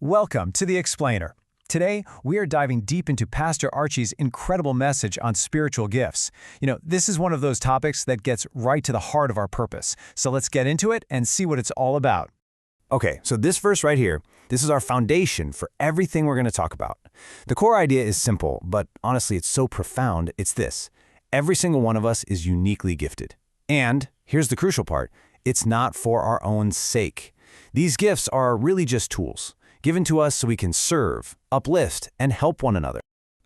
Welcome to The Explainer. Today, we are diving deep into Pastor Archie's incredible message on spiritual gifts. This is one of those topics that gets right to the heart of our purpose. So let's get into it and see what it's all about. Okay, so this verse right here, this is our foundation for everything we're going to talk about. The core idea is simple, but honestly, it's so profound. It's this: every single one of us is uniquely gifted. And here's the crucial part: it's not for our own sake. These gifts are really just tools, given to us so we can serve, uplift, and help one another.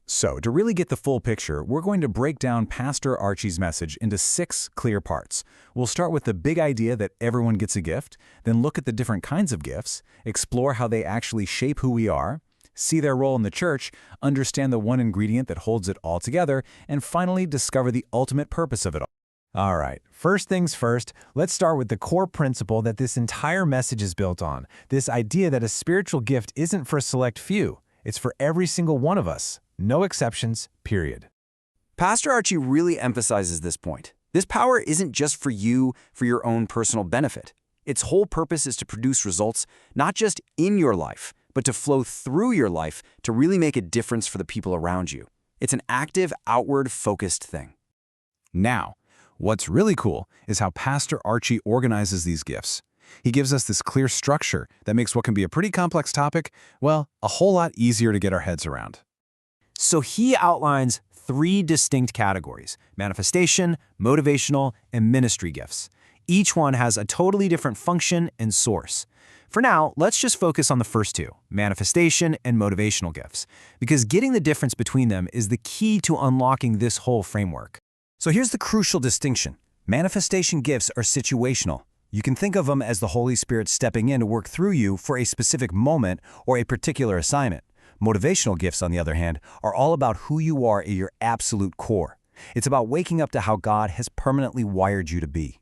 So, to really get the full picture, we're going to break down Pastor Archie's message into 6 clear parts. We'll start with the big idea that everyone gets a gift, then look at the different kinds of gifts, explore how they actually shape who we are, see their role in the church, understand the one ingredient that holds it all together, and finally discover the ultimate purpose of it all. All right, first things first, let's start with the core principle that this entire message is built on. This idea that a spiritual gift isn't for a select few. It's for every single one of us. No exceptions, period. Pastor Archie really emphasizes this point. This power isn't just for you, for your own personal benefit. Its whole purpose is to produce results, not just in your life, but to flow through your life to really make a difference for the people around you. It's an active, outward-focused thing. Now, what's really cool is how Pastor Archie organizes these gifts. He gives us this clear structure that makes what can be a pretty complex topic, well, a whole lot easier to get our heads around. So he outlines 3 distinct categories: manifestation, motivational, and ministry gifts. Each one has a totally different function and source. For now, let's just focus on the first 2, manifestation and motivational gifts, because getting the difference between them is the key to unlocking this whole framework. So here's the crucial distinction. Manifestation gifts are situational. You can think of them as the Holy Spirit stepping in to work through you for a specific moment or a particular assignment. Motivational gifts, on the other hand, are all about who you are at your absolute core. It's about waking up to how God has permanently wired you to be.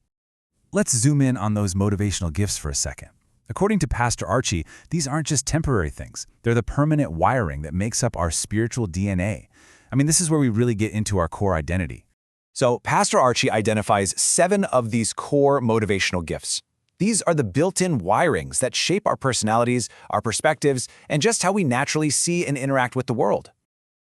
Let's zoom in on those motivational gifts for a second. According to Pastor Archie, these aren't just temporary things. They're the permanent wiring that makes up our spiritual DNA. This is where we really get into our core identity. So Pastor Archie identifies 7 of these core motivational gifts. These are the built-in wirings that shape our personalities, our perspectives, and just how we naturally see and interact with the world.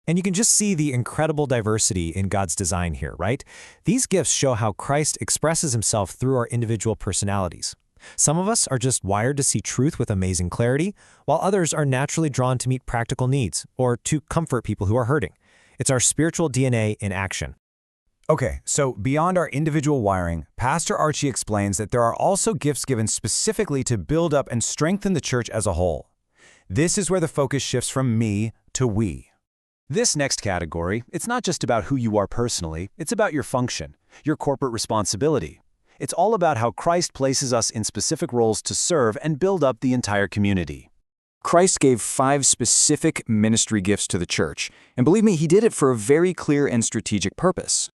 And you can just see the incredible diversity in God's design here, right? These gifts show how Christ expresses himself through our individual personalities. Some of us are just wired to see truth with amazing clarity, while others are naturally drawn to meet practical needs or to comfort people who are hurting. It's our spiritual DNA in action. Okay, so beyond our individual wiring, Pastor Archie explains that there are also gifts given specifically to build up and strengthen the church as a whole. This is where the focus shifts from me to we. This next category, it's not just about who you are personally, it's about your function, your corporate responsibility. It's all about how Christ places us in specific roles to serve and build up the entire community. Christ gave 5 specific ministry gifts to the church, and believe me, he did it for a very clear and strategic purpose.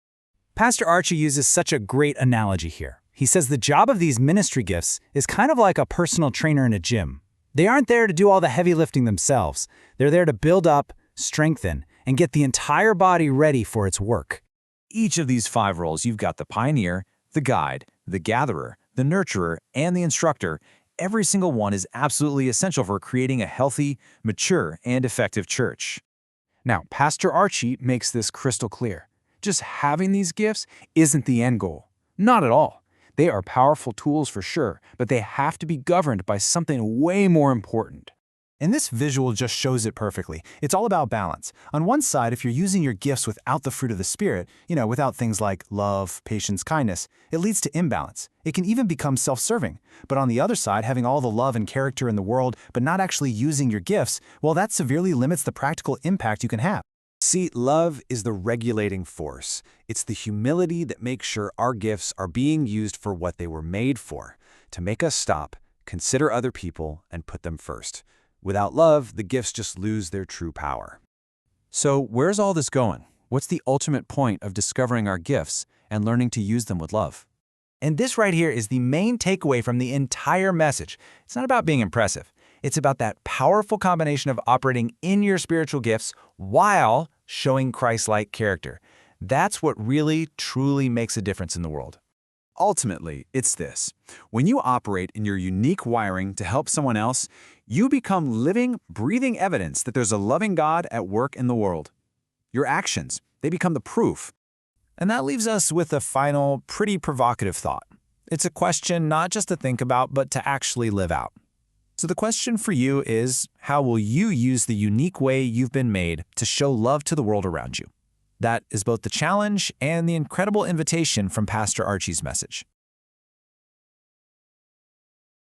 Pastor Archie uses such a great analogy here. He says the job of these ministry gifts is kind of like a personal trainer in a gym. They aren't there to do all the heavy lifting themselves. They're there to build up, strengthen, and get the entire body ready for its work. Each of these 5 roles, you've got the pioneer, the guide, the gatherer, the nurturer, and the instructor. Every single one is absolutely essential for creating a healthy, mature, and effective church. Now, Pastor Archie makes this crystal clear. Just having these gifts isn't the end goal. Not at all. They are powerful tools for sure, but they have to be governed by something way more important. And this visual just shows it perfectly. It's all about balance. On one side, if you're using your gifts without the fruit of the Spirit, without things like love, patience, kindness, it leads to imbalance. It can even become self-serving. But on the other side, having all the love and character in the world, but not actually using your gifts, well, that severely limits the practical impact you can have. See, love is the regulating force. It's the humility that makes sure our gifts are being used for what they were made for, to make us stop, consider other people, and put them first. Without love, the gifts just lose their true power. So where's all this going? What's the ultimate point of discovering our gifts and learning to use them with love? And this right here is the main takeaway from the entire message. It's not about being impressive. It's about that powerful combination of operating in your spiritual gifts while showing Christ-like character. That's what really, truly makes a difference in the world. Ultimately, it's this. When you operate in your unique wiring to help someone else, you become living, breathing evidence that there's a loving God at work in the world. Your actions, they become the proof. And that leaves us with a final, pretty provocative thought. It's a question not just to think about, but to actually live out. So the question for you is, how will you use the unique way you've been made to show love to the world around you? That is both the challenge and the incredible invitation from Pastor Archie's message.